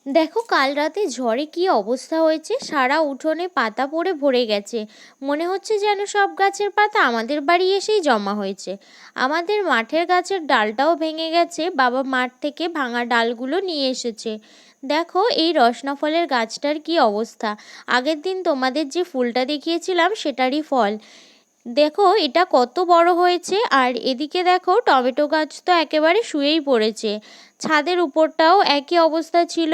দেখো কাল রাতে ঝড়ে কি অবস্থা হয়েছে, সারা উঠোনে পাতা পড়ে ভরে গেছে। মনে হচ্ছে যেন সব গাছের পাতা আমাদের বাড়ি এসেই জমা হয়েছে। আমাদের মাঠের গাছের ডালটাও ভেঙে গেছে, বাবা মাঠ থেকে ভাঙা ডালগুলো নিয়ে এসেছে। দেখো এই রসনা ফলের গাছটার কি অবস্থা। আগের দিন তোমাদের যে ফুলটা দেখিয়েছিলাম সেটারই ফল। দেখো এটা কত বড় হয়েছে। আর এদিকে দেখো টমেটো গাছ তো একেবারে শুয়েই পড়েছে। ছাদের উপরটাও একই অবস্থা ছিল।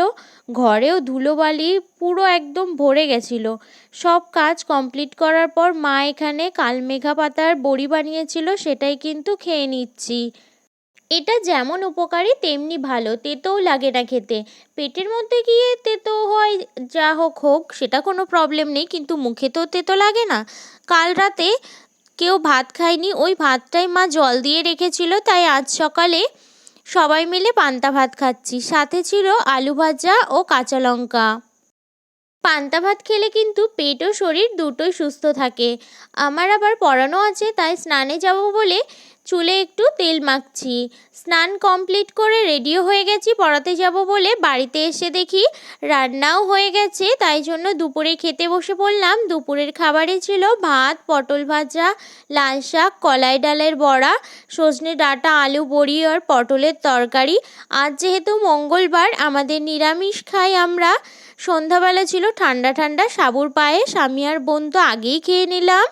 ঘরেও ধুলোবালি পুরো একদম ভরে গেছিল। সব কাজ কমপ্লিট করার পর মা এখানে কালমেঘা পাতার বড়ি বানিয়েছিল, সেটাই কিন্তু খেয়ে নিচ্ছি। এটা যেমন উপকারী তেমনি ভালো, তেতোও লাগে না খেতে। পেটের মধ্যে গিয়ে তেতো হয়, যা হোক হোক সেটা কোনো প্রবলেম নেই, কিন্তু মুখে তো তেতো লাগে না। কাল রাতে কেউ ভাত খায়নি, ওই ভাতটাই মা জল দিয়ে রেখেছিল, তাই আজ সকালে সবাই মিলে পান্তা ভাত খাচ্ছি। সাথে ছিল আলু ভাজা ও কাঁচা লঙ্কা। পান্তা ভাত খেলে কিন্তু পেট ও শরীর দুটোই সুস্থ থাকে। আমার আবার পড়ানো আছে, তাই স্নানে যাব বলে চুলে একটু তেল মাখছি। স্নান কমপ্লিট করে রেডিও হয়ে গেছি পড়াতে যাব বলে। বাড়িতে এসে দেখি রান্নাও হয়ে গেছে, তাই জন্য দুপুরে খেতে বসে পড়লাম। দুপুরের খাবারে ছিল ভাত, পটল ভাজা, লাল শাক, কলাই ডালের বড়া, সজনে ডাঁটা, আলু বড়ি আর পটলের তরকারি। আজ যেহেতু মঙ্গলবার আমাদের নিরামিষ খাই আমরা। সন্ধ্যাবেলা ছিল ঠান্ডা ঠান্ডা সাবুর পায়েস, আমি আর বোন তো আগেই খেয়ে নিলাম।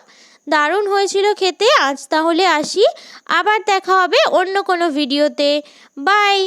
দারুণ হয়েছিল খেতে। আজ তাহলে আসি, আবার দেখা হবে অন্য কোনো ভিডিওতে। বাই।